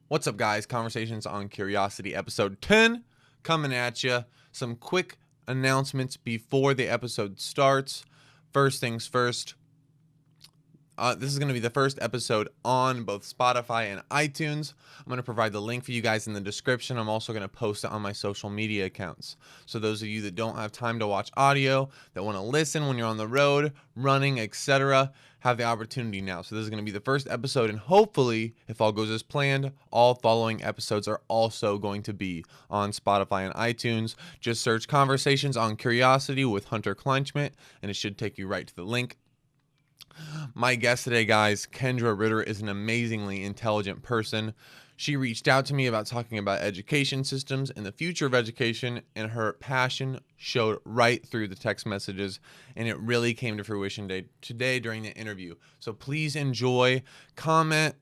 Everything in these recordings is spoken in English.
What's up, guys? Conversations on Curiosity, episode 10, coming at you. Some quick announcements before the episode starts. First things first, this is going to be the first episode on both Spotify and iTunes. I'm going to provide the link for you guys in the description. I'm also going to post it on my social media accounts. So those of you that don't have time to watch audio, that want to listen when you're on the road, running, etc., have the opportunity now. So this is going to be the first episode, and hopefully, if all goes as planned, all following episodes are also going to be on Spotify and iTunes. Just search Conversations on Curiosity with Hunter Kleinschmidt, and it should take you right to the link. My guest today, guys, Kendra Ritter, is an amazingly intelligent person. She reached out to me about talking about education systems and the future of education, and her passion showed right through the text messages, and it really came to fruition today during the interview. So please enjoy, comment,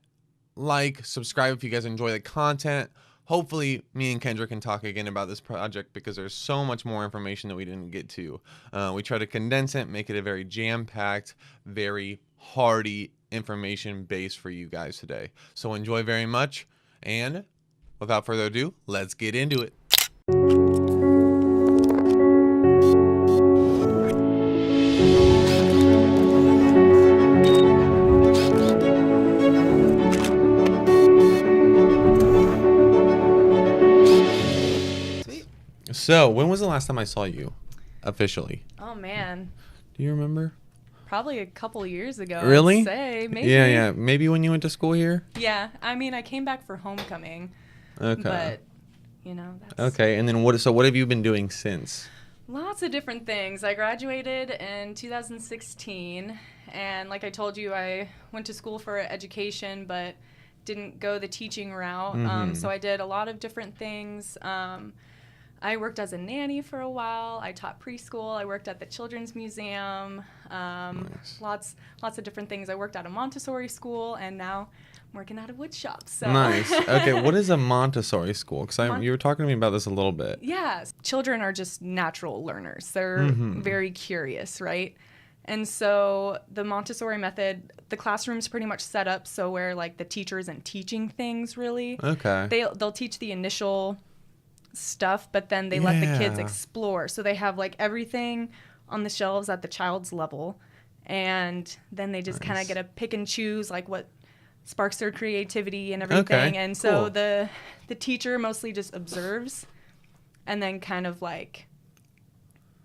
like, subscribe if you guys enjoy the content. Hopefully, me and Kendra can talk again about this project because there's so much more information that we didn't get to. We try to condense it, make it a very jam-packed, very hearty information base for you guys today. So enjoy very much, and without further ado, let's get into it. So, when was the last time I saw you officially? Oh, man. Do you remember? Probably a couple years ago. Really? I'd say. Maybe. Yeah. Maybe when you went to school here? Yeah. I mean, I came back for homecoming. Okay. But, that's... Okay, and then what have you been doing since? Lots of different things. I graduated in 2016, and like I told you, I went to school for education, but didn't go the teaching route. So I did a lot of different things. I worked as a nanny for a while. I taught preschool. I worked at the Children's Museum. Nice. Lots of different things. I worked at a Montessori school, and now I'm working at a wood shop. So. Nice. Okay, what is a Montessori school? Because you were talking to me about this a little bit. Yeah. Children are just natural learners. They're very curious, right? And so the Montessori method, the classroom's pretty much set up so where like the teacher isn't teaching things really. Okay. They'll teach the initial stuff, but then they let the kids explore. So they have like everything on the shelves at the child's level, and then they just kind of get to pick and choose like what sparks their creativity and everything. And so the teacher mostly just observes and then kind of like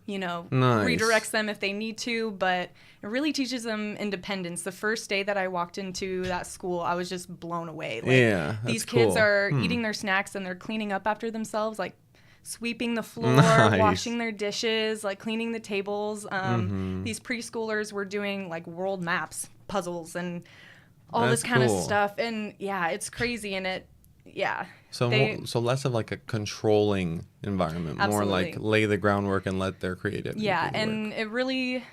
redirects them if they need to, but it really teaches them independence. The first day that I walked into that school, I was just blown away. Like, these kids are eating their snacks and they're cleaning up after themselves, like sweeping the floor, washing their dishes, like cleaning the tables. These preschoolers were doing like world maps, puzzles, and all this kind of stuff. And yeah, it's crazy. And So less of like a controlling environment, Absolutely. More like lay the groundwork and let their creativity and work. it really,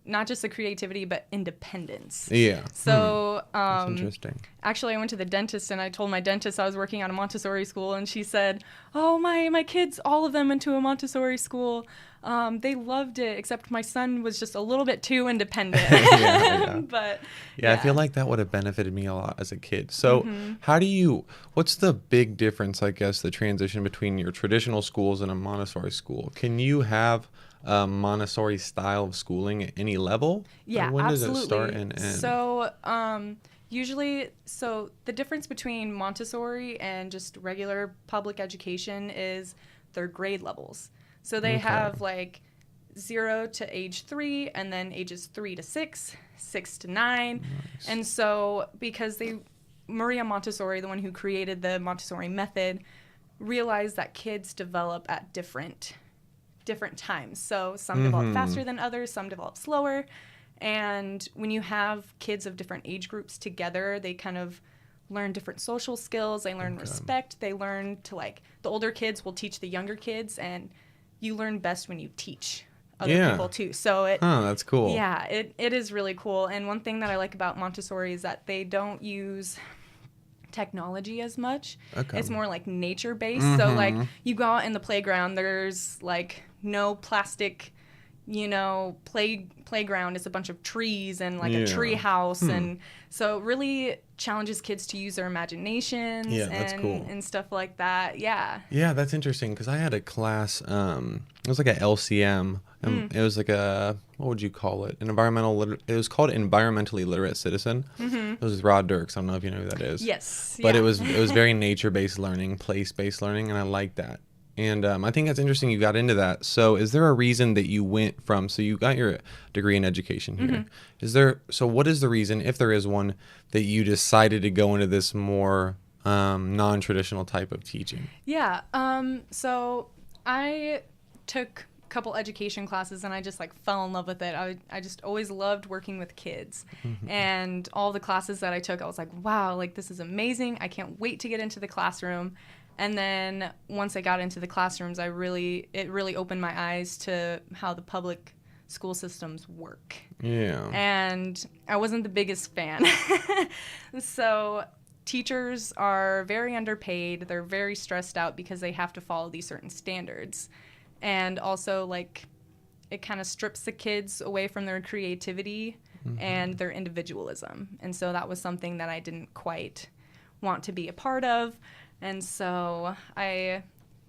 not just the creativity, but independence. Yeah. So, that's interesting. Actually, I went to the dentist and I told my dentist I was working at a Montessori school, and she said, "Oh, my kids, all of them went to a Montessori school. They loved it, except my son was just a little bit too independent." But I feel like that would have benefited me a lot as a kid. So what's the big difference, I guess, the transition between your traditional schools and a Montessori school? Can you have a Montessori style of schooling at any level? Yeah, when absolutely. Does it start and end? So usually, the difference between Montessori and just regular public education is their grade levels. So they have like 0 to age 3, and then ages 3 to 6, 6 to 9. Nice. And so because Maria Montessori, the one who created the Montessori method, realized that kids develop at different times. So some develop faster than others, some develop slower. And when you have kids of different age groups together, they kind of learn different social skills. They learn respect. They learn to, like, the older kids will teach the younger kids, and you learn best when you teach other people too. So that's cool. Yeah, it is really cool. And one thing that I like about Montessori is that they don't use technology as much. It's more like nature based. So like you go out in the playground, there's like no plastic playground is a bunch of trees and like Yeah. a tree house. And so it really challenges kids to use their imaginations that's cool. and stuff like that. Yeah. Yeah, that's interesting because I had a class. It was like a LCM. It was like a, what would you call it? An it was called environmentally literate citizen. It was with Rod Dirks. I don't know if you know who that is. Yes. But yeah. it was very nature-based learning, place-based learning, and I like that. And I think that's interesting you got into that. So is there a reason that you went from, so you got your degree in education here. What is the reason, if there is one, that you decided to go into this more non-traditional type of teaching? Yeah. So I took a couple education classes and I just like fell in love with it. I just always loved working with kids. And all the classes that I took, I was like, wow, like this is amazing. I can't wait to get into the classroom. And then once I got into the classrooms, it really opened my eyes to how the public school systems work. Yeah. And I wasn't the biggest fan. So teachers are very underpaid. They're very stressed out because they have to follow these certain standards. And also, like, it kind of strips the kids away from their creativity and their individualism. And so that was something that I didn't quite want to be a part of. And so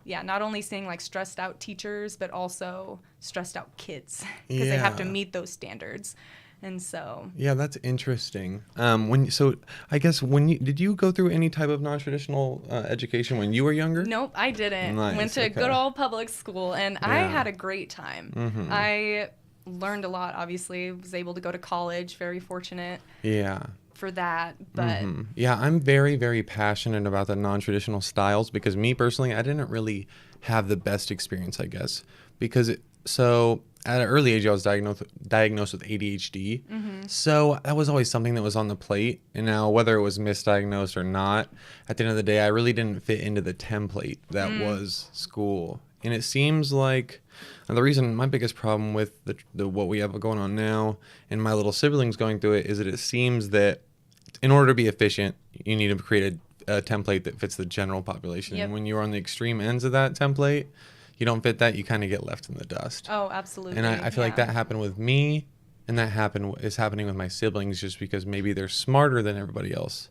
not only seeing like stressed out teachers, but also stressed out kids because they have to meet those standards. And so. Yeah, that's interesting. Did you go through any type of non-traditional education when you were younger? Nope, I didn't. Nice, Went to good old public school and I had a great time. I learned a lot, obviously. Was able to go to college, very fortunate. Yeah. For that, but yeah, I'm very, very passionate about the non-traditional styles because me personally, I didn't really have the best experience, I guess, because so at an early age I was diagnosed with ADHD, so that was always something that was on the plate. And now whether it was misdiagnosed or not, at the end of the day, I really didn't fit into the template that was school. And it seems like the reason, my biggest problem with the what we have going on now and my little siblings going through it is that it seems that in order to be efficient, you need to create a template that fits the general population. Yep. And when you're on the extreme ends of that template, you don't fit that, you kind of get left in the dust. Oh, absolutely. And I feel like that happened with me, and that is happening with my siblings just because maybe they're smarter than everybody else.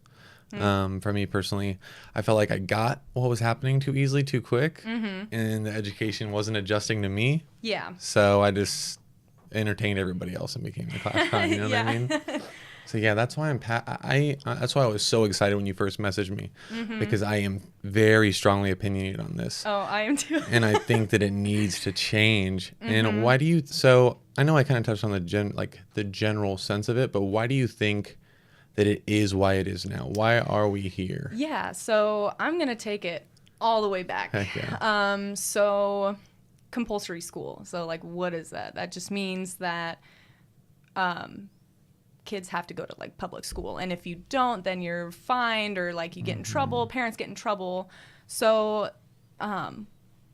For me personally, I felt like I got what was happening too easily, too quick, and the education wasn't adjusting to me. Yeah. So I just entertained everybody else and became the class clown. You know what I mean? So yeah, that's why that's why I was so excited when you first messaged me, because I am very strongly opinionated on this. Oh, I am too. And I think that it needs to change. And why do you? So I know I kind of touched on the general sense of it, but why do you think that it is why it is now? Why are we here? Yeah, so I'm gonna take it all the way back. Heck yeah. So compulsory school. So like, what is that? That just means that kids have to go to like public school, and if you don't, then you're fined or like you get in trouble. Parents get in trouble. So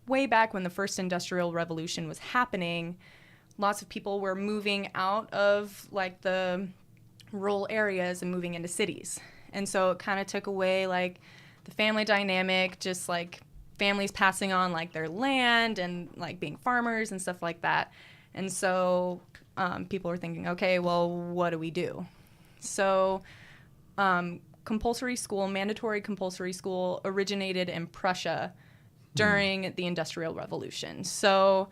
way back when the first Industrial Revolution was happening, lots of people were moving out of like the rural areas and moving into cities. And so it kind of took away like the family dynamic, just like families passing on like their land and like being farmers and stuff like that. And so people are thinking, okay, well, what do we do? So mandatory compulsory school originated in Prussia during the Industrial Revolution. So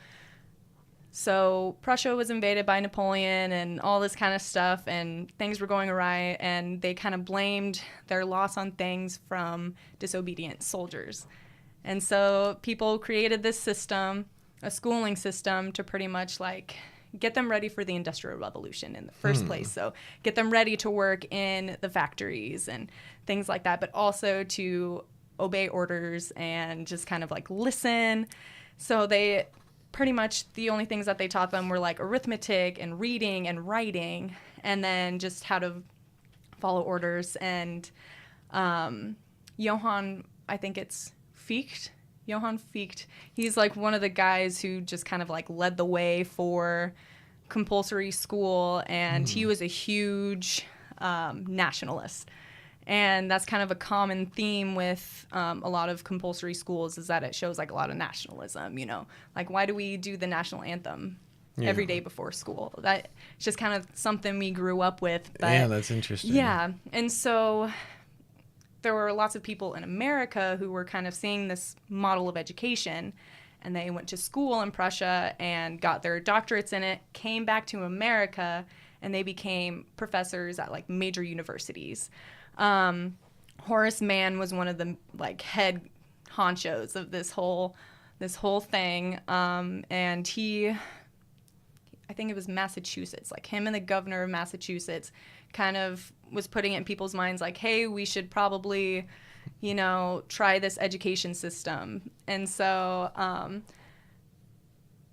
Prussia was invaded by Napoleon and all this kind of stuff, and things were going awry, and they kind of blamed their loss on things from disobedient soldiers. And so people created this system, a schooling system, to pretty much like get them ready for the Industrial Revolution in the first place. So get them ready to work in the factories and things like that, but also to obey orders and just kind of like listen. So they pretty much, the only things that they taught them were like arithmetic and reading and writing, and then just how to follow orders. And Johann, I think it's Johann Fichte, he's like one of the guys who just kind of like led the way for compulsory school, and he was a huge nationalist. And that's kind of a common theme with a lot of compulsory schools, is that it shows like a lot of nationalism, you know, like why do we do the national anthem? every day before school. That it's just kind of something we grew up with. But yeah, that's interesting. Yeah. And so there were lots of people in America who were kind of seeing this model of education, and they went to school in Prussia and got their doctorates in it, came back to America, and they became professors at like major universities. Horace Mann was one of the like head honchos of this whole thing, and he, I think it was Massachusetts, like him and the governor of Massachusetts kind of was putting it in people's minds like, hey, we should probably, try this education system. And so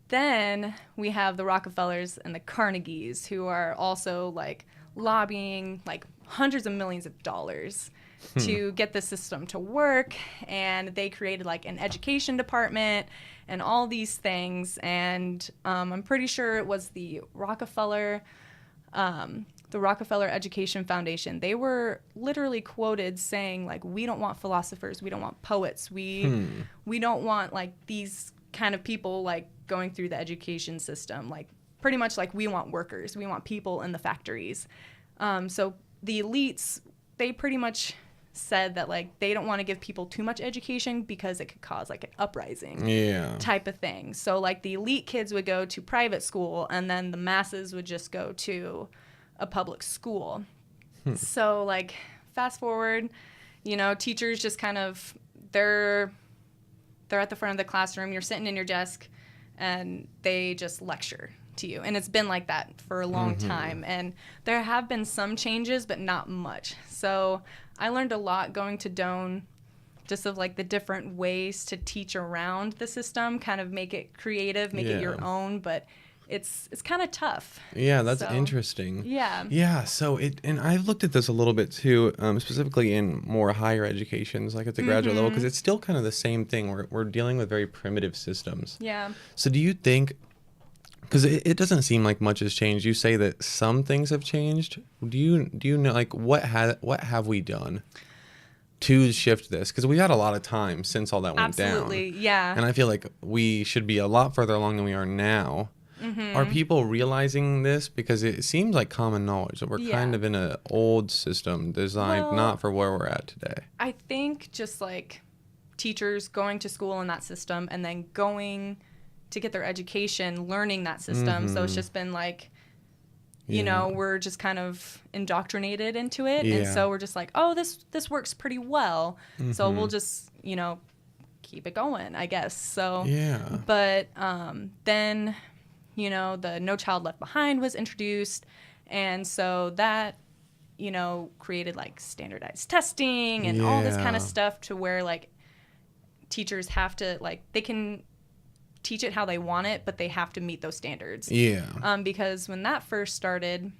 then we have the Rockefellers and the Carnegies, who are also like lobbying like hundreds of millions of dollars to get the system to work, and they created like an education department and all these things. And I'm pretty sure it was the Rockefeller Education Foundation. They were literally quoted saying like, we don't want philosophers, we don't want poets, we don't want like these kind of people like going through the education system. Like pretty much like we want workers, we want people in the factories. So the elites, they pretty much said that like they don't want to give people too much education because it could cause like an uprising type of thing. So like the elite kids would go to private school, and then the masses would just go to a public school. So like fast forward, teachers just kind of they're at the front of the classroom, you're sitting in your desk, and they just lecture to you. And it's been like that for a long time. And there have been some changes, but not much. So I learned a lot going to Doane, just of like the different ways to teach around the system, kind of make it creative, make it your own, but it's kind of tough. Yeah, that's interesting. Yeah. Yeah, so and I've looked at this a little bit too, specifically in more higher educations, like at the graduate level, because it's still kind of the same thing. We're dealing with very primitive systems. Yeah. So do you think, because it doesn't seem like much has changed. You say that some things have changed. Do you know, like, what have we done to shift this? Because we had a lot of time since all that went down. Absolutely, yeah. And I feel like we should be a lot further along than we are now. Are people realizing this? Because it seems like common knowledge that we're kind of in an old system designed not for where we're at today. I think just like teachers going to school in that system and then going to get their education, learning that system. So it's just been like, we're just kind of indoctrinated into it. And so we're just like, oh, this works pretty well. So we'll just, keep it going, I guess. So, but then, the No Child Left Behind was introduced. And so that, created like standardized testing and all this kind of stuff to where like teachers have to like, they can teach it how they want it, but they have to meet those standards. Because when that first started,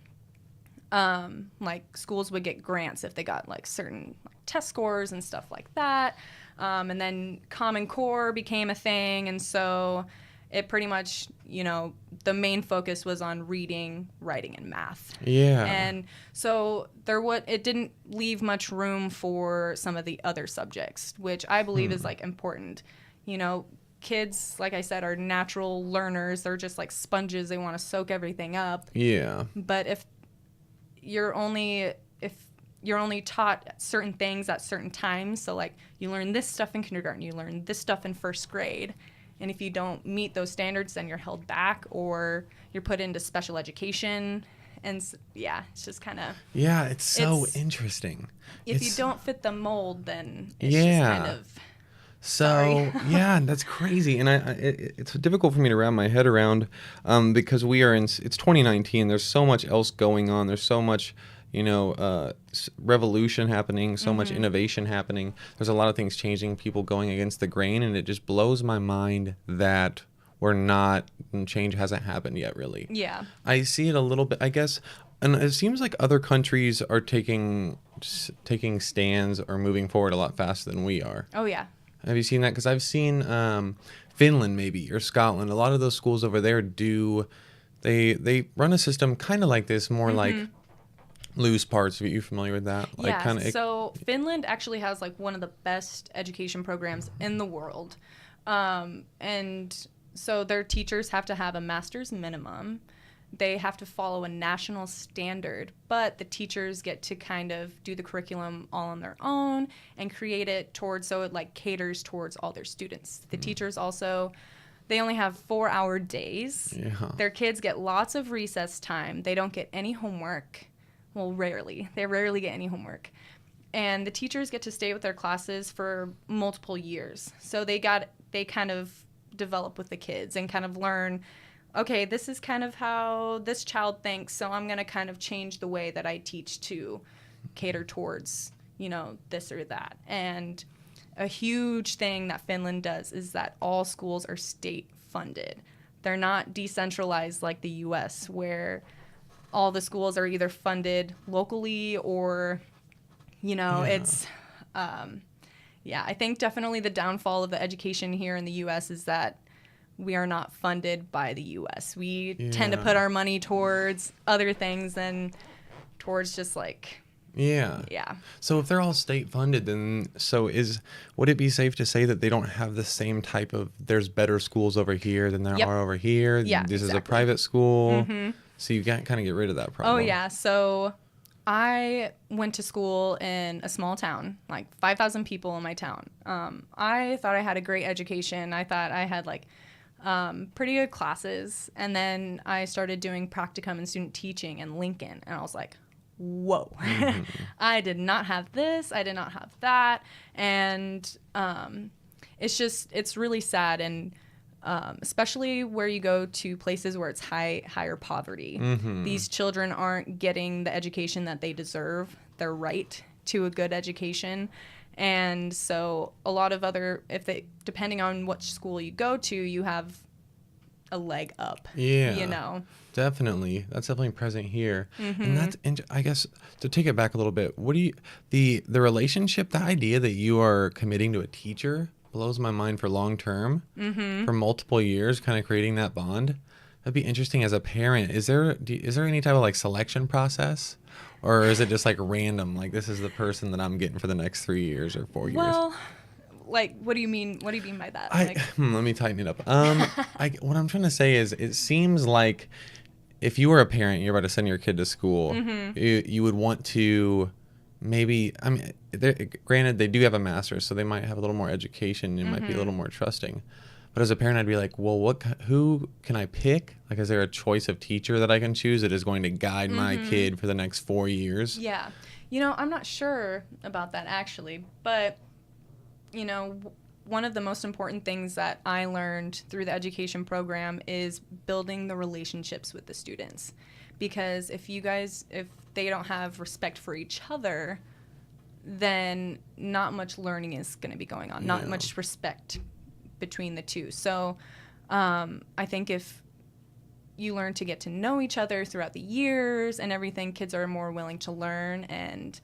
like schools would get grants if they got like certain like, test scores and stuff like that. And then Common Core became a thing, and so it pretty much, the main focus was on reading, writing, and math. And so it didn't leave much room for some of the other subjects, which I believe is like important. Kids, like I said, are natural learners. They're just like sponges. They want to soak everything up. But if you're only taught certain things at certain times, so like you learn this stuff in kindergarten, you learn this stuff in first grade, and if you don't meet those standards, then you're held back or you're put into special education. And it's just kind of... Yeah, it's so interesting. If you don't fit the mold, then it's just kind of... So, that's crazy. And it's difficult for me to wrap my head around because it's 2019. There's so much else going on. There's so much, revolution happening, so much innovation happening. There's a lot of things changing, people going against the grain. And it just blows my mind that change hasn't happened yet, really. Yeah. I see it a little bit, I guess. And it seems like other countries are taking stands or moving forward a lot faster than we are. Oh, yeah. Have you seen that? Because I've seen Finland maybe or Scotland. A lot of those schools over there they run a system kind of like this, more like loose parts. Are you familiar with that? So Finland actually has like one of the best education programs in the world. And So their teachers have to have a master's minimum. They have to follow a national standard, but the teachers get to kind of do the curriculum all on their own and create it so it like caters towards all their students. The teachers also, they only have 4-hour days. Yeah. Their kids get lots of recess time. They don't get any homework. Well, rarely. They rarely get any homework. And the teachers get to stay with their classes for multiple years. So they kind of develop with the kids and kind of learn, okay, this is kind of how this child thinks, so I'm going to kind of change the way that I teach to cater towards, this or that. And a huge thing that Finland does is that all schools are state funded. They're not decentralized like the U.S., where all the schools are either funded locally or, it's, I think definitely the downfall of the education here in the U.S. is that we are not funded by the U.S. We tend to put our money towards other things than towards just like... Yeah. So if they're all state funded, then would it be safe to say that they don't have the same type of, there's better schools over here than there are over here? Yeah, This exactly. is a private school. Mm-hmm. So you got kind of get rid of that problem. Oh, yeah. So I went to school in a small town, like 5,000 people in my town. I thought I had a great education. I thought I had like pretty good classes. And then I started doing practicum and student teaching in Lincoln. And I was like, whoa, I did not have this. I did not have that. And it's really sad. And especially where you go to places where it's higher poverty. These children aren't getting the education that they deserve, their right to a good education. And so a lot of depending on which school you go to, you have a leg up. Yeah. Definitely. That's definitely present here. And I guess to take it back a little bit, what do you, the relationship, the idea that you are committing to a teacher blows my mind for long term, for multiple years, kind of creating that bond. That'd be interesting as a parent. Is there any type of like selection process? Or is it just like random? Like this is the person that I'm getting for the next 3 years or 4 years? Well, like, what do you mean? What do you mean by that? Let me tighten it up. What I'm trying to say is, it seems like if you were a parent, you're about to send your kid to school, you would want to maybe. I mean, granted, they do have a master's, so they might have a little more education and might be a little more trusting. But as a parent, I'd be like, well, who can I pick? Like, is there a choice of teacher that I can choose that is going to guide my kid for the next 4 years? Yeah. I'm not sure about that, actually. But, one of the most important things that I learned through the education program is building the relationships with the students. Because if they don't have respect for each other, then not much learning is going to be going on, not much respect between the two. So I think if you learn to get to know each other throughout the years and everything, kids are more willing to learn and,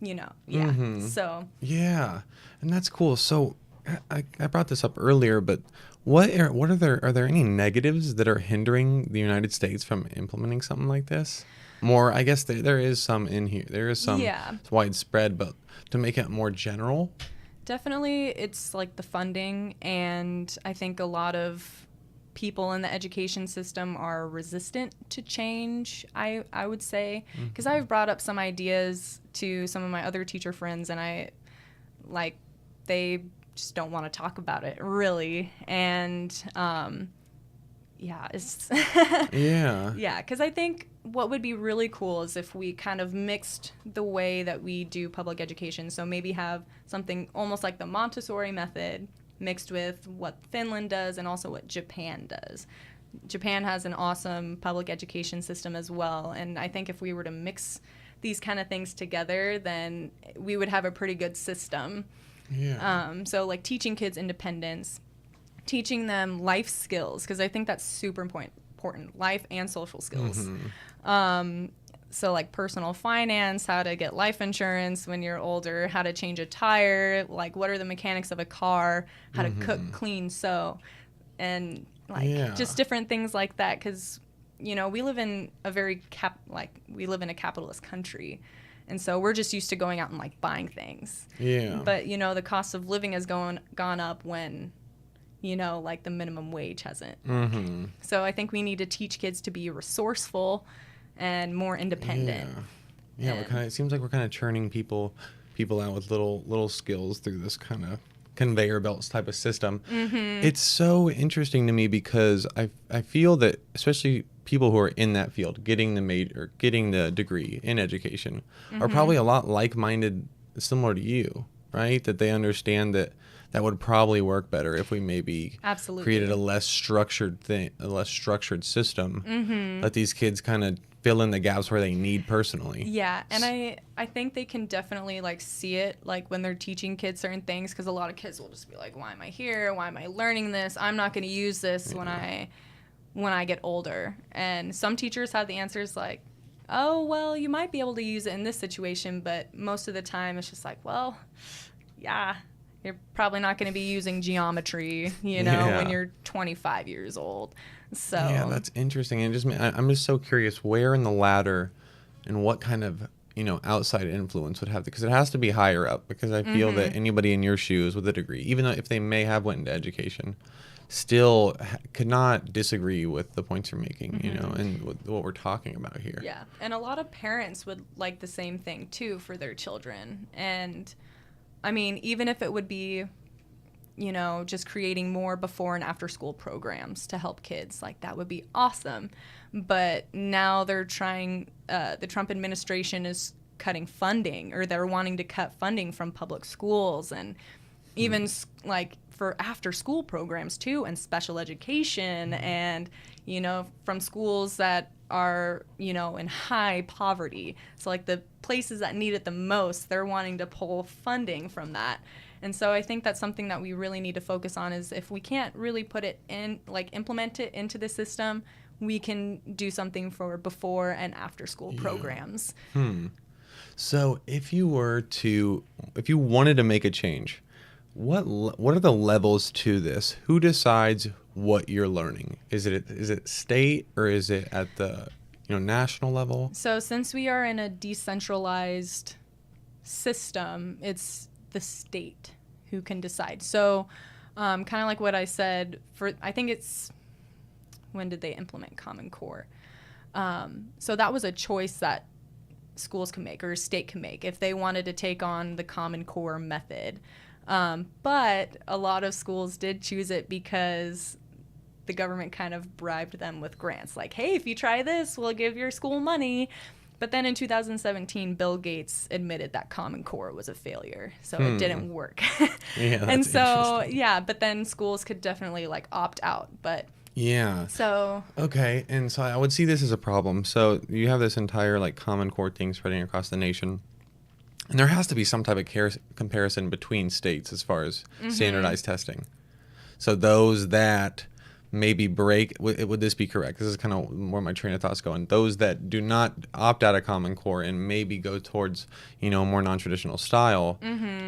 So. Yeah, and that's cool. So I brought this up earlier, but are there any negatives that are hindering the United States from implementing something like this? More, I guess there is some in here. There is some it's widespread, but to make it more general. Definitely, it's like the funding, and I think a lot of people in the education system are resistant to change, I would say, because I've brought up some ideas to some of my other teacher friends, and they just don't want to talk about it, really, and it's because I think what would be really cool is if we kind of mixed the way that we do public education. So maybe have something almost like the Montessori method mixed with what Finland does and also what Japan does. Japan has an awesome public education system as well. And I think if we were to mix these kind of things together, then we would have a pretty good system. Yeah. So like teaching kids independence, teaching them life skills, because I think that's super important, life and social skills. So like personal finance, how to get life insurance when you're older, how to change a tire, like what are the mechanics of a car, how to cook, clean, sew, and just different things like that. Because we live in a very we live in a capitalist country, and so we're just used to going out and like buying things. Yeah. But the cost of living has gone up when like the minimum wage hasn't. Mm-hmm. So I think we need to teach kids to be resourceful and more independent. Yeah, it seems like we're kind of churning people out with little skills through this kind of conveyor belts type of system. Mm-hmm. It's so interesting to me because I feel that especially people who are in that field, getting the degree in education, are probably a lot like-minded, similar to you, right? That they understand that would probably work better if we maybe Absolutely created a less structured system. Let these kids kind of fill in the gaps where they need personally. Yeah, and I think they can definitely like see it like when they're teaching kids certain things, because a lot of kids will just be like, why am I here? Why am I learning this? I'm not going to use this when I get older. And some teachers have the answers like, oh, well, you might be able to use it in this situation, but most of the time it's just like, well, yeah, you're probably not going to be using geometry, when you're 25 years old. So yeah, that's interesting. And I'm just so curious where in the ladder and what kind of outside influence would have, because it has to be higher up, because I feel that anybody in your shoes with a degree, even though if they may have went into education, still could not disagree with the points you're making, and what we're talking about here. Yeah, and a lot of parents would like the same thing too for their children. And I mean, even if it would be just creating more before and after school programs to help kids, like that would be awesome. But now they're trying, the Trump administration is cutting funding, or they're wanting to cut funding from public schools, and even like for after school programs too, and special education, and from schools that are in high poverty. So like the places that need it the most, they're wanting to pull funding from that. And so I think that's something that we really need to focus on, is if we can't really put it in, like implement it into the system, we can do something for before and after school programs. So if you wanted to make a change, what are the levels to this? Who decides what you're learning? Is it state, or is it at the national level? So since we are in a decentralized system, it's the state who can decide. So kind of like what I said, I think it's, when did they implement Common Core? So that was a choice that schools can make, or a state can make, if they wanted to take on the Common Core method. But a lot of schools did choose it because the government kind of bribed them with grants. Like, hey, if you try this, we'll give your school money. But then in 2017, Bill Gates admitted that Common Core was a failure, so it didn't work. Yeah, and so, but then schools could definitely like opt out. But yeah. So okay, and so I would see this as a problem. So you have this entire like Common Core thing spreading across the nation, and there has to be some type of comparison between states as far as standardized testing. So those that maybe break, would this be correct? This is kind of where my train of thoughts going. Those that do not opt out of Common Core and maybe go towards more non-traditional style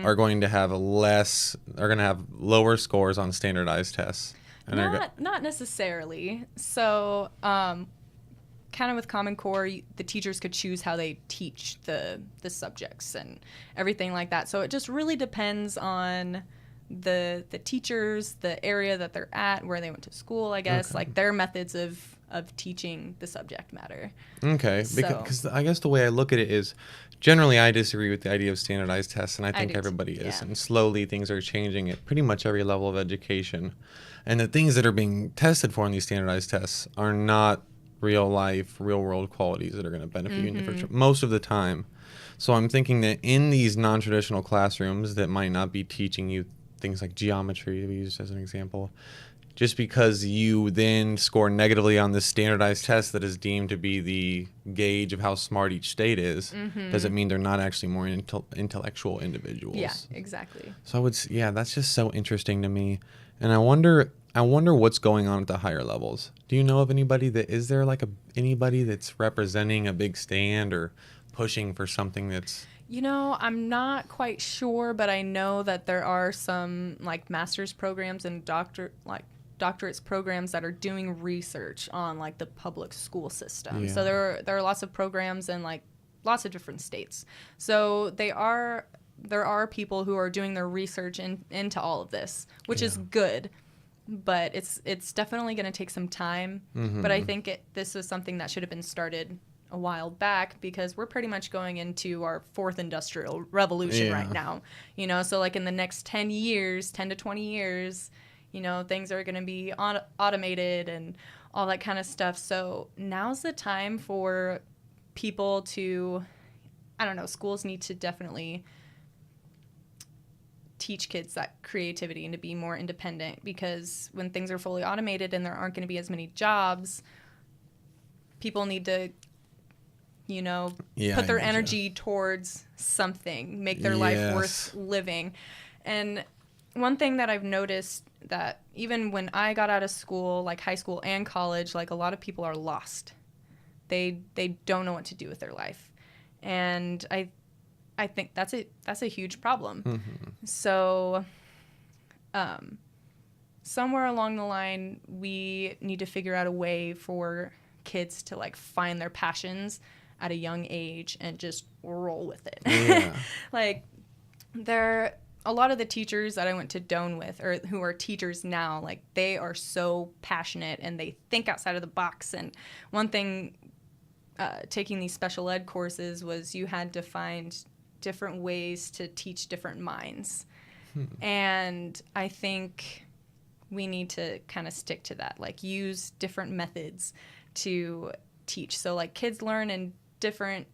are going to have lower scores on standardized tests. And not necessarily. So kind of with Common Core, the teachers could choose how they teach the subjects and everything like that. So it just really depends on the teachers, the area that they're at, where they went to school, I guess, like their methods of teaching the subject matter. Okay, because I guess the way I look at it is, generally I disagree with the idea of standardized tests, and I think everybody is. Yeah. And slowly things are changing at pretty much every level of education. And the things that are being tested for in these standardized tests are not real life, real world qualities that are going to benefit you in the future most of the time. So I'm thinking that in these non-traditional classrooms that might not be teaching you things like geometry, to be used as an example, just because you then score negatively on this standardized test that is deemed to be the gauge of how smart each state is, doesn't mean they're not actually more intellectual individuals. Yeah, exactly. So that's just so interesting to me. And I wonder what's going on at the higher levels. Do you know of anybody is there like anybody that's representing a big stand or pushing for something that's... I'm not quite sure, but I know that there are some like master's programs and doctorates programs that are doing research on like the public school system. Yeah. So there are lots of programs in like lots of different states. So there are people who are doing their research into all of this, which is good. but it's definitely going to take some time. But I think this was something that should have been started a while back, because we're pretty much going into our fourth industrial revolution right now. You know, so like in the next 10 to 20 years, you know, things are going to be automated and all that kind of stuff. So now's the time for people to, I don't know, schools need to definitely teach kids that creativity and to be more independent, because when things are fully automated and there aren't going to be as many jobs, people need to, you know, put their energy towards something, make their life worth living. And one thing that I've noticed, that even when I got out of school, like high school and college, like a lot of people are lost. They don't know what to do with their life. And I think that's a huge problem. So somewhere along the line, we need to figure out a way for kids to like find their passions at a young age and just roll with it. Yeah. Like a lot of the teachers that I went to Doan with, or who are teachers now, like they are so passionate and they think outside of the box. And one thing, taking these special ed courses, was you had to find different ways to teach different minds. And I think we need to kind of stick to that, like use different methods to teach. So like kids learn in different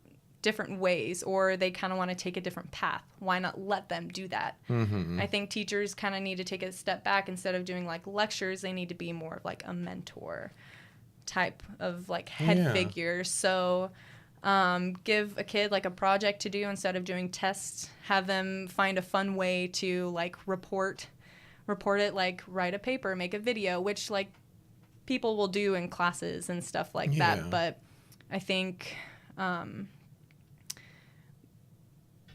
ways, or they kind of want to take a different path. Why not let them do that? I think teachers kind of need to take a step back. Instead of doing like lectures, they need to be more of like a mentor type of like head figure. So give a kid like a project to do instead of doing tests. Have them find a fun way to like report it, like write a paper, make a video, which like people will do in classes and stuff like that. But I think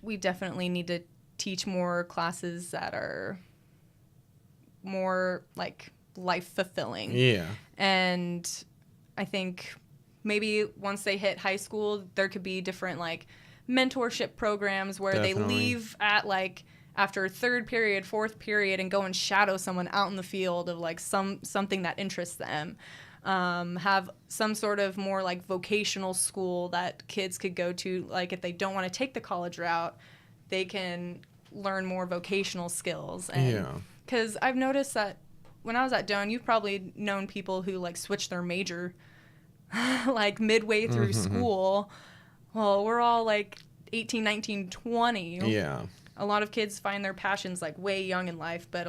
we definitely need to teach more classes that are more like life fulfilling. Yeah. And I think maybe once they hit high school, there could be different like mentorship programs where they leave at like after third period, fourth period, and go and shadow someone out in the field of like something that interests them. Have some sort of more like vocational school that kids could go to. Like if they don't want to take the college route, they can learn more vocational skills. And because I've noticed that when I was at Doan, you've probably known people who like switch their major like midway through school. Well, we're all like 18, 19, 20. Yeah. A lot of kids find their passions like way young in life, but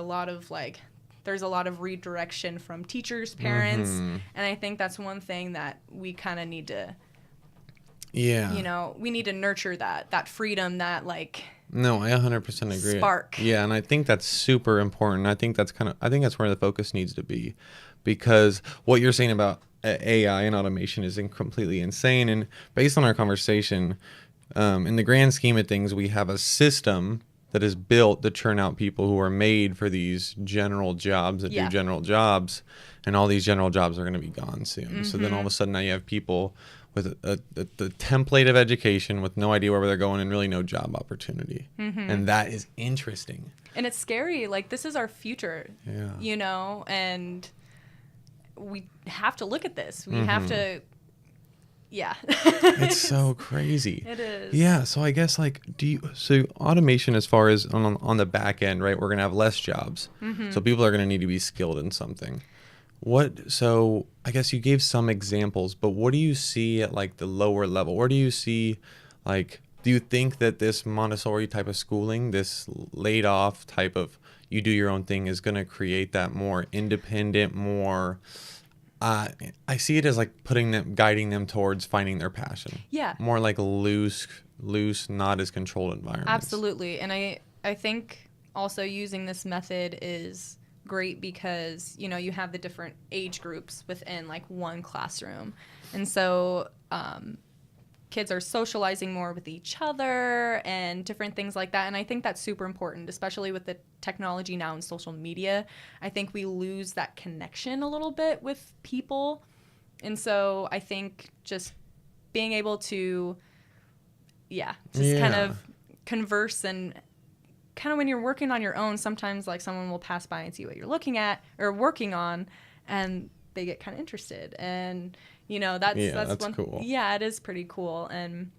there's a lot of redirection from teachers, parents, and I think that's one thing that we kind of need to, you know, we need to nurture that freedom, that like. No, I 100% agree. Spark. Yeah, and I think that's super important. I think that's where the focus needs to be, because what you're saying about AI and automation is completely insane. And based on our conversation, in the grand scheme of things, we have a system that is built to churn out people who are made for these general jobs that do general jobs, and all these general jobs are going to be gone soon. So then all of a sudden now you have people with the template of education with no idea where they're going and really no job opportunity. And that is interesting. And it's scary. Like, this is our future, you know, and we have to look at this. We have to, It's so crazy. It is. Yeah, so I guess like, so automation as far as on the back end, right? We're going to have less jobs. So people are going to need to be skilled in something. So I guess you gave some examples, but what do you see at like the lower level? Where do you see, like, do you think that this Montessori type of schooling, this laid off type of you do your own thing, is going to create that more independent, more, I see it as like guiding them towards finding their passion. Yeah. More like loose, not as controlled environments. Absolutely. And I think also using this method is great because, you know, you have the different age groups within like one classroom. And so kids are socializing more with each other and different things like that. And I think that's super important, especially with the technology now and social media. I think we lose that connection a little bit with people. And so I think just being able to, kind of converse and kind of when you're working on your own, sometimes like someone will pass by and see what you're looking at or working on, and they get kind of interested. And that's one cool. Yeah, it is pretty cool. And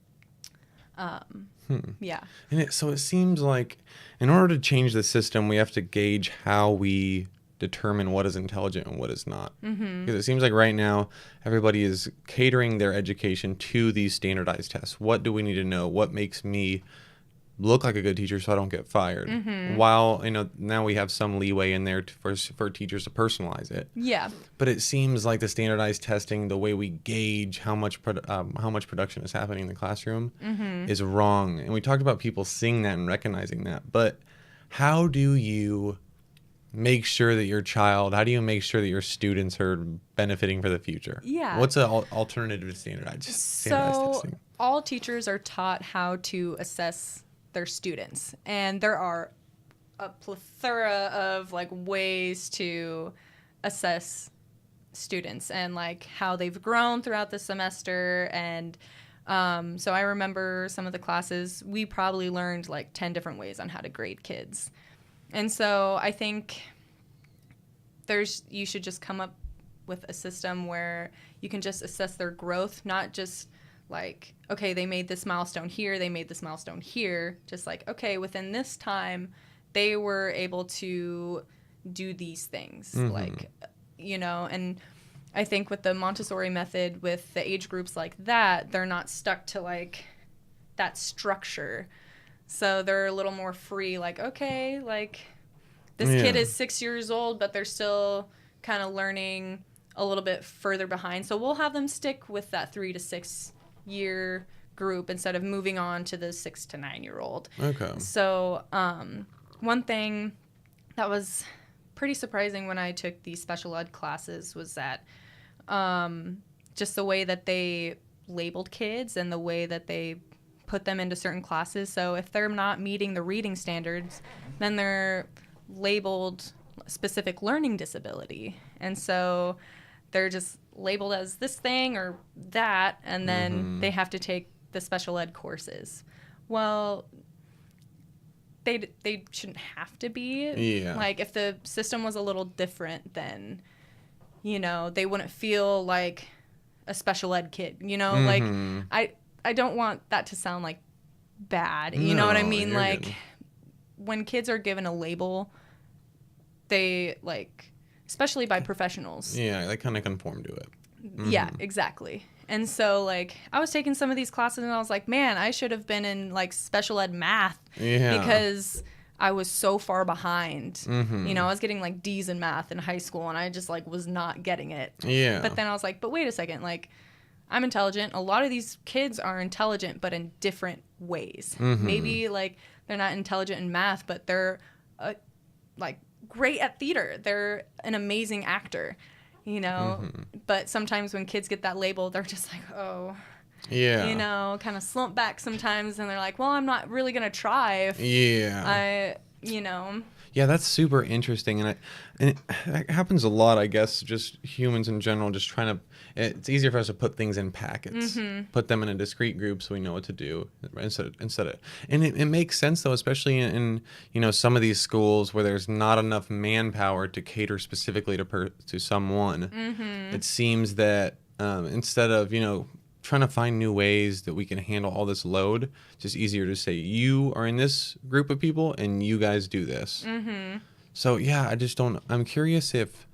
yeah. And so it seems like in order to change the system, we have to gauge how we determine what is intelligent and what is not. Because it seems like right now everybody is catering their education to these standardized tests. What do we need to know? What makes me look like a good teacher so I don't get fired? While now we have some leeway in there for teachers to personalize it. Yeah. But it seems like the standardized testing, the way we gauge how much production is happening in the classroom, is wrong. And we talked about people seeing that and recognizing that. But how do you make sure that how do you make sure that your students are benefiting for the future? Yeah. What's an alternative to standardized testing? All teachers are taught how to assess their students, and there are a plethora of like ways to assess students and like how they've grown throughout the semester. And so I remember some of the classes, we probably learned like 10 different ways on how to grade kids. And so I think you should just come up with a system where you can just assess their growth, not just like, okay, they made this milestone here, they made this milestone here. Just like, okay, within this time, they were able to do these things. Like, and I think with the Montessori method, with the age groups like that, they're not stuck to like that structure. So they're a little more free, like, okay, like this kid is 6 years old, but they're still kind of learning a little bit further behind. So we'll have them stick with that 3 to 6 year group instead of moving on to the 6 to 9 year old. Okay. So one thing that was pretty surprising when I took these special ed classes was that just the way that they labeled kids and the way that they put them into certain classes. So if they're not meeting the reading standards, then they're labeled specific learning disability. And so they're just labeled as this thing or that, and then they have to take the special ed courses. Well, they shouldn't have to be. Yeah. Like, if the system was a little different, then, they wouldn't feel like a special ed kid, Like, I don't want that to sound like bad. You know what I mean? Like, good. When kids are given a label, they, like, especially by professionals. Yeah, they kind of conform to it. Yeah, exactly. And so, like, I was taking some of these classes and I was like, man, I should have been in, like, special ed math. Yeah. Because I was so far behind. I was getting, like, D's in math in high school and I just, like, was not getting it. Yeah. But then I was like, but wait a second, like, I'm intelligent. A lot of these kids are intelligent, but in different ways. Maybe, like, they're not intelligent in math, but they're, like, great at theater. They're an amazing actor, But sometimes when kids get that label, they're just like, oh, kind of slump back sometimes. And they're like, well, I'm not really going to try if Yeah, that's super interesting. And it happens a lot, I guess, just humans in general, just trying to, it's easier for us to put things in packets, put them in a discrete group so we know what to do instead of, and it makes sense though, especially in some of these schools where there's not enough manpower to cater specifically to someone. It seems that instead of, trying to find new ways that we can handle all this load, it's just easier to say, you are in this group of people and you guys do this. So yeah, I'm curious if,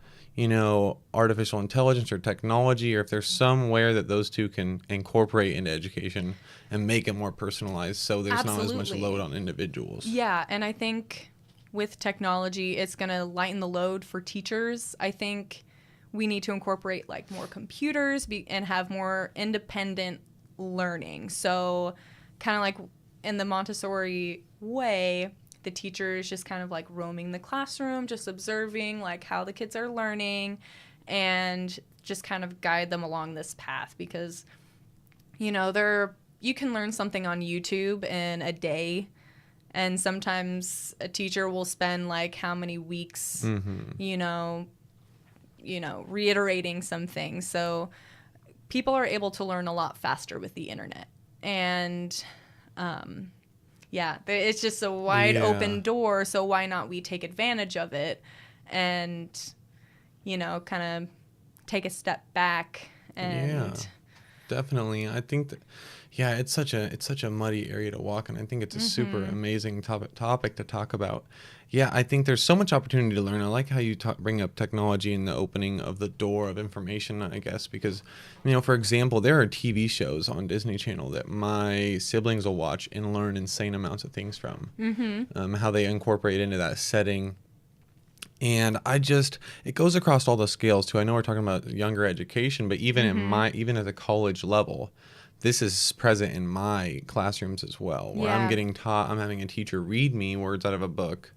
artificial intelligence or technology, or if there's somewhere that those two can incorporate into education and make it more personalized so there's not as much load on individuals. Yeah, and I think with technology, it's going to lighten the load for teachers. I think we need to incorporate like more computers and have more independent learning. So kind of like in the Montessori way, the teacher is just kind of like roaming the classroom, just observing like how the kids are learning and just kind of guide them along this path because, you can learn something on YouTube in a day. And sometimes a teacher will spend like how many weeks, reiterating some things. So people are able to learn a lot faster with the internet. And It's just a wide Yeah. open door, so why not we take advantage of it and, kind of take a step back and... Yeah, definitely. I think that, yeah, it's such a muddy area to walk in. I think it's a super amazing topic to talk about. Yeah, I think there's so much opportunity to learn. I like how you bring up technology and the opening of the door of information, I guess, because, for example, there are TV shows on Disney Channel that my siblings will watch and learn insane amounts of things from. How they incorporate into that setting. And it goes across all the scales too. I know we're talking about younger education, but even even at the college level, this is present in my classrooms as well, where I'm getting taught, I'm having a teacher read me words out of a book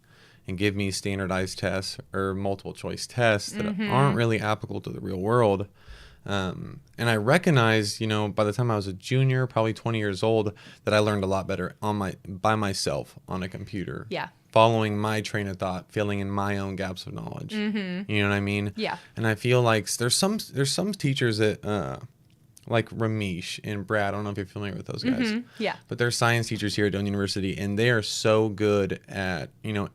and give me standardized tests or multiple choice tests that aren't really applicable to the real world. And I recognized, by the time I was a junior, probably 20 years old, that I learned a lot better by myself on a computer. Yeah. Following my train of thought, filling in my own gaps of knowledge. You know what I mean? Yeah. And I feel like there's some teachers that, like Ramesh and Brad, I don't know if you're familiar with those guys. Yeah. But they're science teachers here at Doane University, and they are so good at,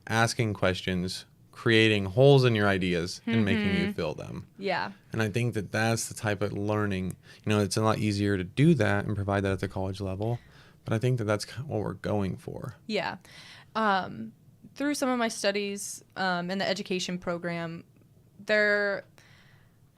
asking questions, creating holes in your ideas, and making you fill them. Yeah. And I think that that's the type of learning, it's a lot easier to do that and provide that at the college level. But I think that that's what we're going for. Yeah. Through some of my studies in the education program,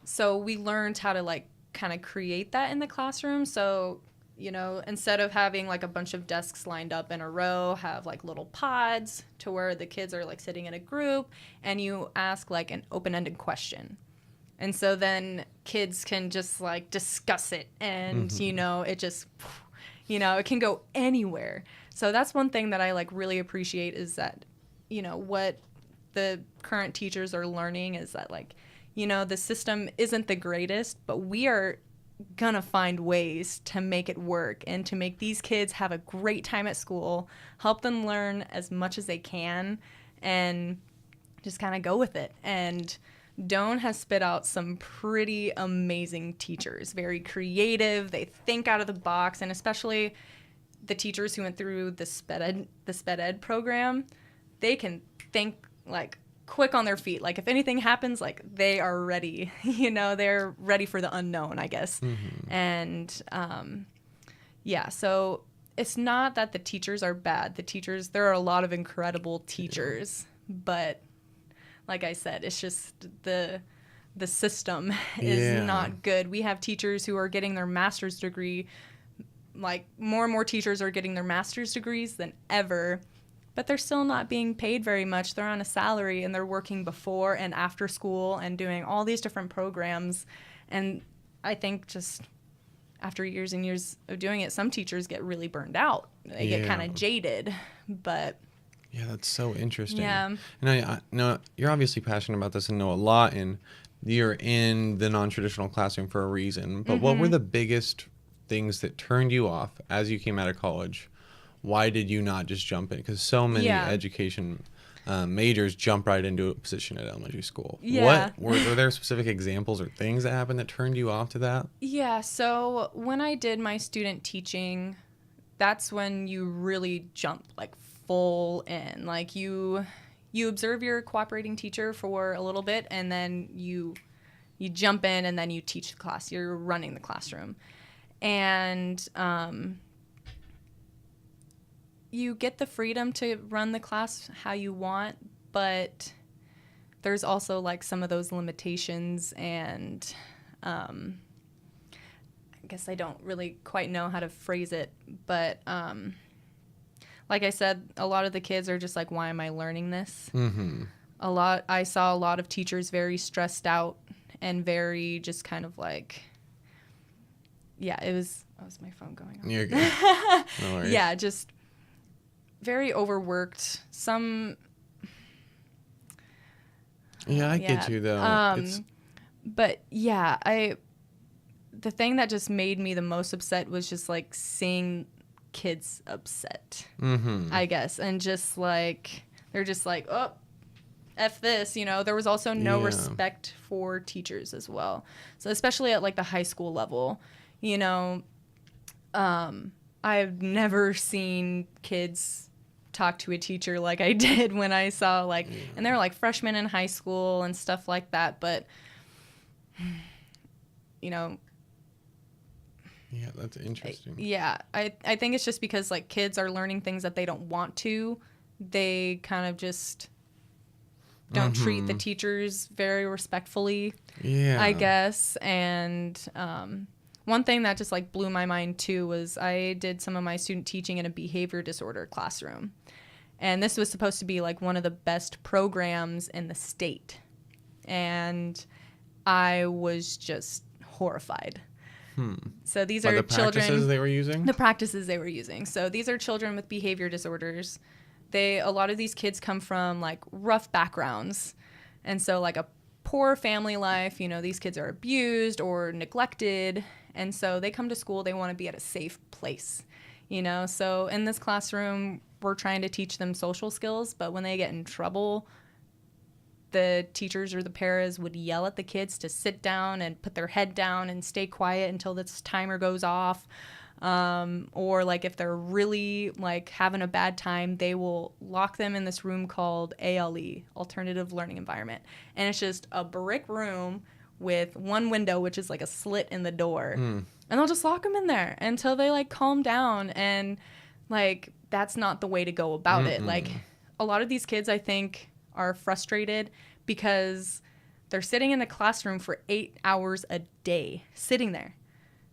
so we learned how to kind of create that in the classroom. So, instead of having a bunch of desks lined up in a row, have little pods to where the kids are sitting in a group and you ask an open-ended question. And so then kids can just discuss it and, it just, it can go anywhere. So that's one thing that I really appreciate is that, what the current teachers are learning is that the system isn't the greatest, but we are gonna find ways to make it work and to make these kids have a great time at school, help them learn as much as they can, and just kind of go with it. And Doane has spit out some pretty amazing teachers, very creative. They think out of the box, and especially the teachers who went through the sped ed program, they can think quick on their feet. If anything happens, they are ready. They're ready for the unknown, I guess. And so it's not that the teachers are bad. There are a lot of incredible teachers, but like I said, it's just the system is not good. We have teachers who are getting their master's degree. More and more teachers are getting their master's degrees than ever, but they're still not being paid very much. They're on a salary and they're working before and after school and doing all these different programs. And I think just after years and years of doing it, some teachers get really burned out. They get kind of jaded, but... Yeah, that's so interesting. Yeah. And I know you're obviously passionate about this and know a lot, and you're in the non-traditional classroom for a reason. But what were the biggest things that turned you off as you came out of college? Why did you not just jump in? Because so many education majors jump right into a position at elementary school. Yeah. What were there specific examples or things that happened that turned you off to that? Yeah, so when I did my student teaching, that's when you really jump full in. You observe your cooperating teacher for a little bit, and then you jump in, and then you teach the class. You're running the classroom. And you get the freedom to run the class how you want, but there's also some of those limitations, and I guess I don't really quite know how to phrase it, but like I said, a lot of the kids are just why am I learning this? I saw a lot of teachers very stressed out and very just kind of it was my phone going on. You're good. No worries. Yeah, just very overworked. Yeah, I get you though. But yeah, the thing that just made me the most upset was just seeing kids upset, I guess, and just they're just oh, F this, there was also no respect for teachers as well. So especially at the high school level, I've never seen kids talk to a teacher like I did when I saw like, and they were like freshmen in high school and stuff like that. But, you know. Yeah, that's interesting. I think it's just because like kids are learning things that they don't want to. They kind of just don't treat the teachers very respectfully, I guess. And one thing that just like blew my mind too was I did some of my student teaching in a behavior disorder classroom. And this was supposed to be like one of the best programs in the state. And I was just horrified. So these are the children. Practices they were using? The practices they were using. So these are children with behavior disorders. A lot of these kids come from like rough backgrounds. And so like a poor family life, you know, these kids are abused or neglected. And so they come to school, they want to be at a safe place, you know. So in this classroom, we're trying to teach them social skills, but when they get in trouble, the teachers or the paras would yell at the kids to sit down and put their head down and stay quiet until this timer goes off. Or like if they're really like having a bad time, they will lock them in this room called ALE, Alternative Learning Environment. And it's just a brick room with one window, which is like a slit in the door. And they'll just lock them in there until they like calm down. And like, that's not the way to go about it. Like a lot of these kids, I think, are frustrated because they're sitting in the classroom for 8 hours a day, sitting there.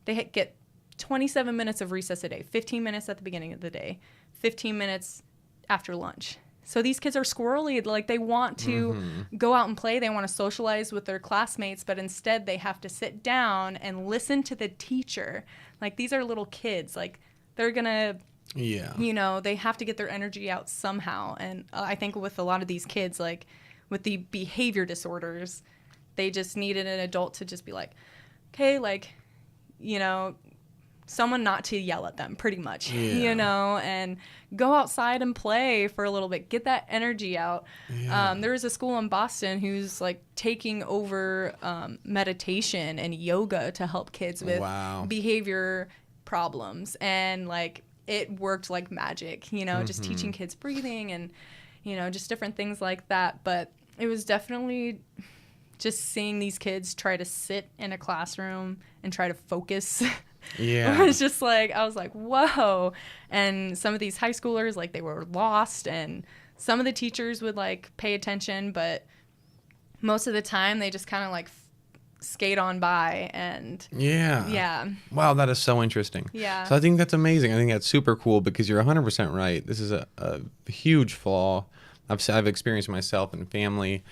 They get 27 minutes of recess a day, 15 minutes at the beginning of the day, 15 minutes after lunch. So these kids are squirrely. Like they want to go out and play. They want to socialize with their classmates, but instead they have to sit down and listen to the teacher. Like these are little kids. Like they're going to, you know, they have to get their energy out somehow. And I think with a lot of these kids, like with the behavior disorders, they just needed an adult to just be like, okay, like, you know, someone not to yell at them pretty much, you know, and go outside and play for a little bit, get that energy out. There is a school in Boston who's like taking over meditation and yoga to help kids with behavior problems. And like, it worked like magic, you know, just teaching kids breathing and, you know, just different things like that. But it was definitely just seeing these kids try to sit in a classroom and try to focus. It was just like, I was like, whoa. And some of these high schoolers, like they were lost, and some of the teachers would like pay attention, but most of the time they just kind of like skate on by. And wow, that is so interesting. So I think that's amazing. I think that's super cool because you're 100% right. This is a huge flaw I've experienced myself and family.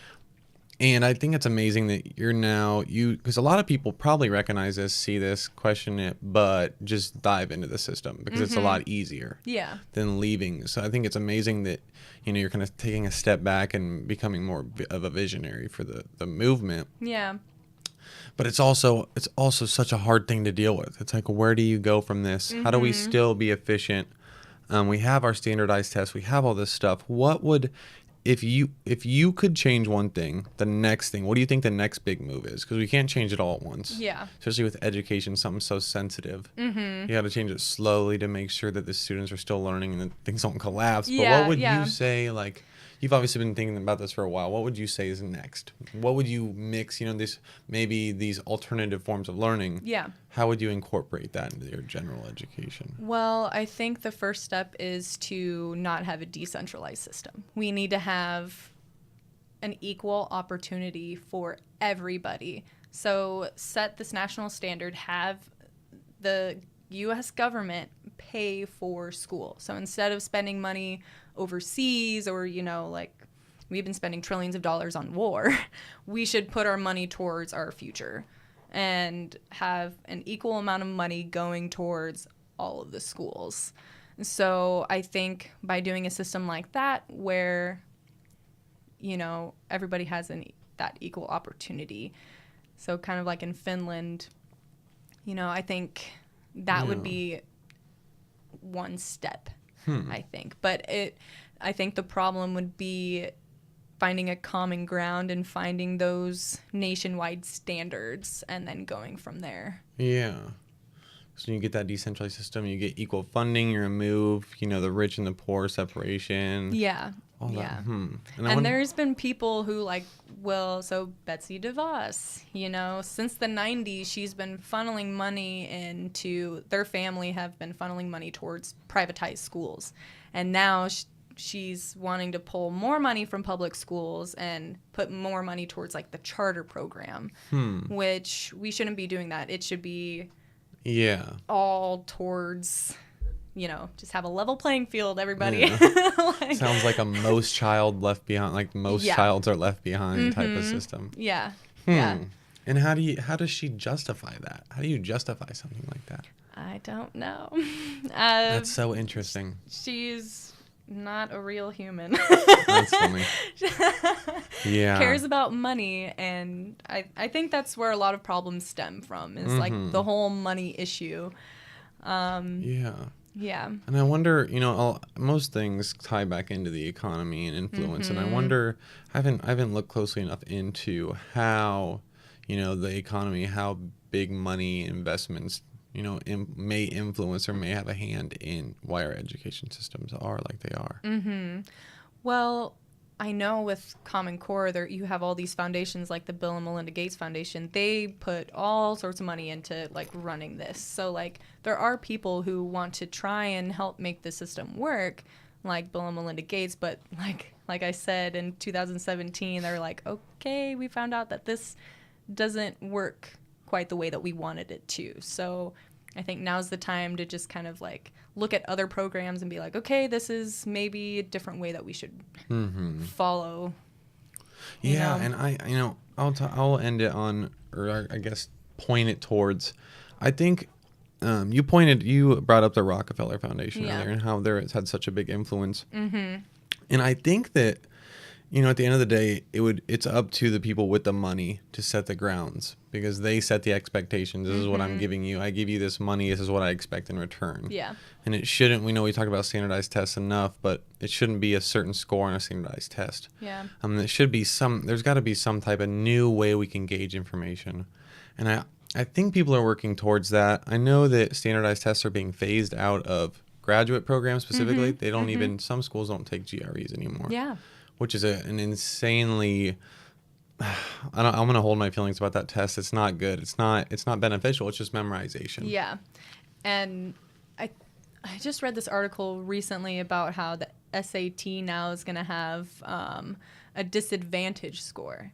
And I think it's amazing that you're now, because a lot of people probably recognize this, see this, question it, but just dive into the system because it's a lot easier than leaving. So I think it's amazing that, you know, you're kind of taking a step back and becoming more of a visionary for the movement. But it's also such a hard thing to deal with. It's like, where do you go from this? How do we still be efficient? We have our standardized tests. We have all this stuff. What would, if you could change one thing, the next thing, what do you think the next big move is? Because we can't change it all at once. Especially with education, something so sensitive. You got to change it slowly to make sure that the students are still learning and that things don't collapse. But what would you say, like, you've obviously been thinking about this for a while. What would you say is next? What would you mix, you know, these alternative forms of learning? How would you incorporate that into your general education? Well, I think the first step is to not have a decentralized system. We need to have an equal opportunity for everybody. So set this national standard, have the U.S. government pay for school. So instead of spending money overseas or, you know, like we've been spending trillions of dollars on war, we should put our money towards our future and have an equal amount of money going towards all of the schools. So I think by doing a system like that where, you know, everybody has that equal opportunity. So kind of like in Finland, you know, I think that would be one step, I think. But I think the problem would be finding a common ground and finding those nationwide standards and then going from there. So you get that decentralized system, you get equal funding, you remove, the rich and the poor separation. Yeah. All that. Yeah. And there's been people who so Betsy DeVos, since the 90s, she's been funneling money their family have been funneling money towards privatized schools. And now she's wanting to pull more money from public schools and put more money towards the charter program, which we shouldn't be doing that. It should be all towards, just have a level playing field, everybody. Yeah. Sounds like a most child left behind, most childs are left behind type of system. Yeah. Yeah. And how does she justify that? How do you justify something like that? I don't know. That's so interesting. She's not a real human. That's funny. Yeah. Cares about money, and I think that's where a lot of problems stem from, is the whole money issue. Yeah. And I wonder, most things tie back into the economy and influence, and I wonder, I haven't looked closely enough into how, the economy, how big money investments, may influence or may have a hand in why our education systems are like they are. Well, I know with Common Core, you have all these foundations like the Bill and Melinda Gates Foundation. They put all sorts of money into running this. So there are people who want to try and help make the system work, like Bill and Melinda Gates. But like I said, in 2017, they're like, okay, we found out that this doesn't work quite the way that we wanted it to. So I think now's the time to just kind of look at other programs and be like, okay, this is maybe a different way that we should follow. Yeah, and I'll end it on, or I guess point it towards, I think you brought up the Rockefeller Foundation earlier and how it's had such a big influence. And I think that, at the end of the day, it's up to the people with the money to set the grounds, because they set the expectations. This is what I'm giving you. I give you this money. This is what I expect in return. Yeah. And it shouldn't, we talk about standardized tests enough, but it shouldn't be a certain score on a standardized test. Yeah. It should be there's got to be some type of new way we can gauge information. And I think people are working towards that. I know that standardized tests are being phased out of graduate programs specifically. They don't even, some schools don't take GREs anymore. Yeah. Which is an insanely, I'm going to hold my feelings about that test. It's not good. It's not beneficial. It's just memorization. Yeah. And I just read this article recently about how the SAT now is going to have a disadvantage score.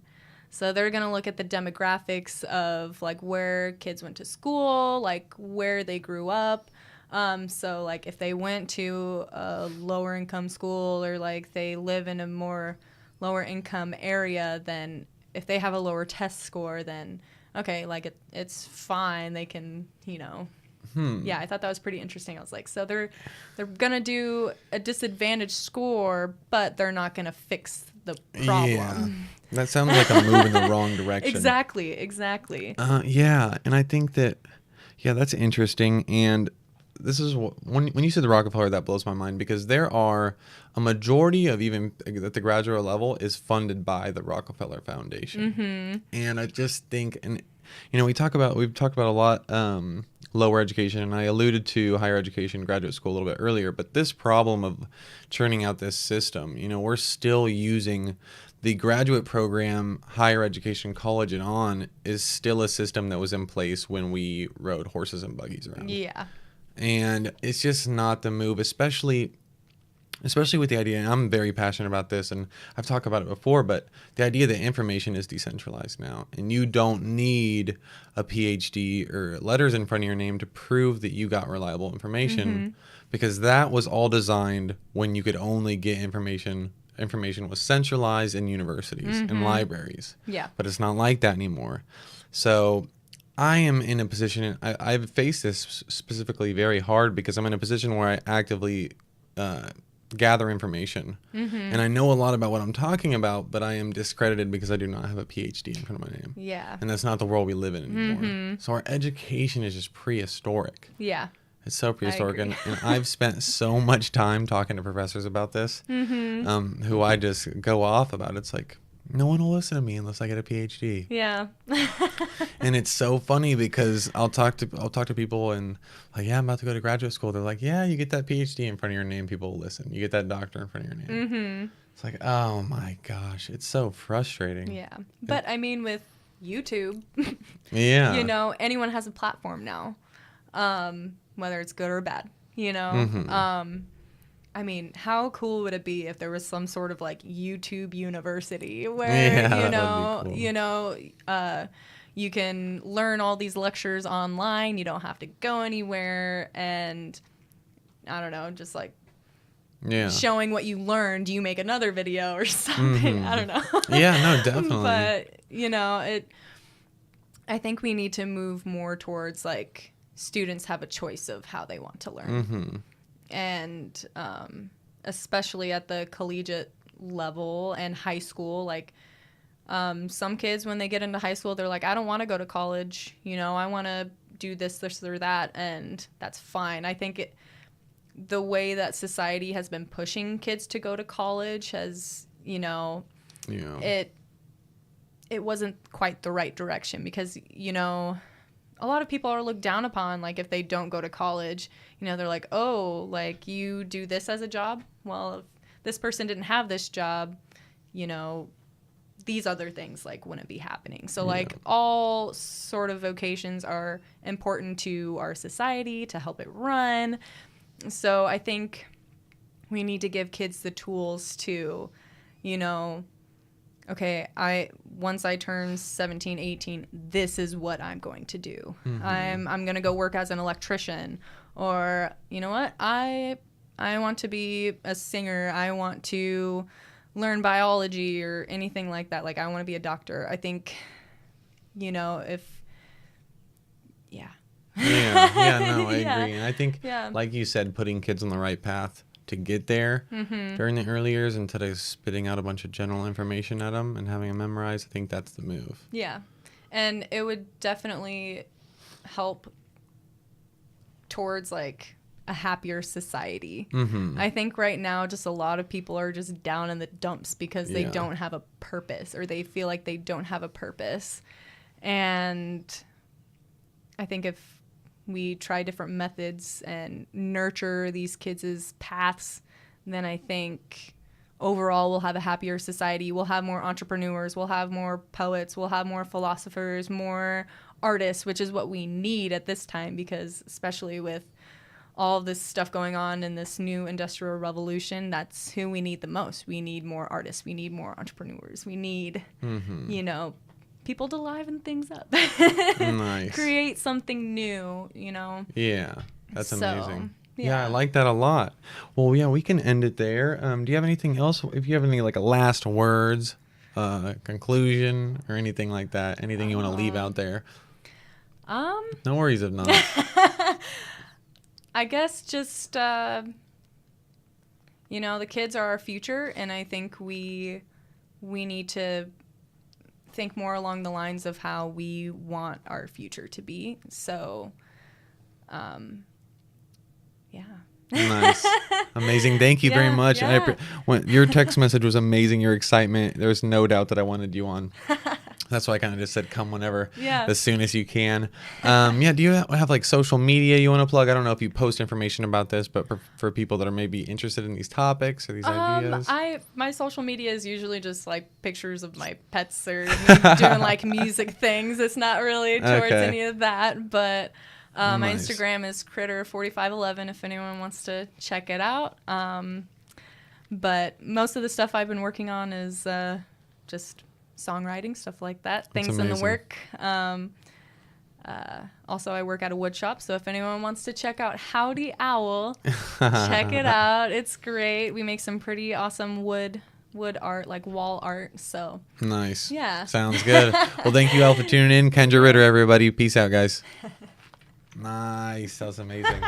So they're going to look at the demographics of where kids went to school, where they grew up. So if they went to a lower income school, or they live in a more lower income area, then if they have a lower test score, then okay, it's fine. They can, Yeah, I thought that was pretty interesting. I was like, so they're gonna do a disadvantaged score, but they're not gonna fix the problem. Yeah, that sounds like a move in the wrong direction. Exactly. Yeah, and I think that, that's interesting. And this is when you said the Rockefeller, that blows my mind, because there are a majority of, even at the graduate level, is funded by the Rockefeller Foundation. And I just think, and we've talked about a lot lower education, and I alluded to higher education, graduate school a little bit earlier, but this problem of churning out this system, we're still using the graduate program, higher education, college and on, is still a system that was in place when we rode horses and buggies around. Yeah. And it's just not the move, especially with the idea, and I'm very passionate about this, and I've talked about it before, but the idea that information is decentralized now, and you don't need a PhD or letters in front of your name to prove that you got reliable information, because that was all designed when you could only get information. Information was centralized in universities and libraries. Yeah. But it's not like that anymore. So I am in a position, I've faced this specifically very hard, because I'm in a position where I actively gather information. And I know a lot about what I'm talking about, but I am discredited because I do not have a PhD in front of my name. Yeah. And that's not the world we live in anymore. So our education is just prehistoric. Yeah. It's so prehistoric. And I've spent so much time talking to professors about this, who I just go off about. It's like, no one will listen to me unless I get a PhD. Yeah. And it's so funny because I'll talk to people and like, yeah, I'm about to go to graduate school. They're like, yeah, you get that PhD in front of your name, people will listen. You get that doctor in front of your name. Mm-hmm. It's like, oh my gosh, it's so frustrating. Yeah. But I mean, with YouTube, yeah, you know, anyone has a platform now, whether it's good or bad, you know. Mm-hmm. I mean, how cool would it be if there was some sort of like YouTube university where you know, you can learn all these lectures online. You don't have to go anywhere, and I don't know, just like showing what you learned. You make another video or something. Mm-hmm. I don't know. Yeah, no, definitely. But you know, I think we need to move more towards like students have a choice of how they want to learn. Mm-hmm. And especially at the collegiate level and high school, like some kids, when they get into high school, they're like, I don't want to go to college, you know, I want to do this or that, and that's fine. I think the way that society has been pushing kids to go to college has, you know, it wasn't quite the right direction, because, you know, a lot of people are looked down upon, like, if they don't go to college, you know, they're like, oh, like, you do this as a job? Well, if this person didn't have this job, you know, these other things, like, wouldn't be happening. So, like, all sort of vocations are important to our society to help it run. So I think we need to give kids the tools to, you know, okay, once I turn 17, 18, this is what I'm going to do. Mm-hmm. I'm going to go work as an electrician, or you know what? I want to be a singer. I want to learn biology or anything like that. Like, I want to be a doctor. I think, you know, Yeah, no, I agree. And I think, like you said, putting kids on the right path to get there during the early years, instead of spitting out a bunch of general information at them and having them memorize, I think that's the move. Yeah. And it would definitely help towards, like, a happier society. Mm-hmm. I think right now just a lot of people are just down in the dumps because they don't have a purpose, or they feel like they don't have a purpose. And I think if we try different methods and nurture these kids' paths, then I think overall we'll have a happier society. We'll have more entrepreneurs. We'll have more poets. We'll have more philosophers, more artists, which is what we need at this time, because especially with all of this stuff going on in this new industrial revolution, that's who we need the most. We need more artists. We need more entrepreneurs. We need, you know, people to liven things up. Nice. Create something new, you know. Yeah, that's amazing. Yeah, I like that a lot. Well, yeah, we can end it there. Do you have anything else? If you have any, like, last words, conclusion, or anything like that, anything you want to leave out there? No worries if not. I guess just, you know, the kids are our future, and I think we need to think more along the lines of how we want our future to be. So, yeah. Nice. Amazing. Thank you very much. Yeah. Your text message was amazing. Your excitement. There's no doubt that I wanted you on. That's why I kind of just said come whenever, as soon as you can. Do you have like social media you want to plug? I don't know if you post information about this, but for people that are maybe interested in these topics or these ideas. My social media is usually just like pictures of my pets or me doing like music things. It's not really towards any of that, but my Instagram is critter4511 if anyone wants to check it out. But most of the stuff I've been working on is just songwriting, stuff like that. Things in the work. Also, I work at a wood shop, so if anyone wants to check out Howdy Owl, check it out. It's great. We make some pretty awesome wood art, like wall art. So nice. Yeah. Sounds good. Well, thank you all for tuning in. Kendra Ritter, everybody. Peace out, guys. Nice. That was amazing.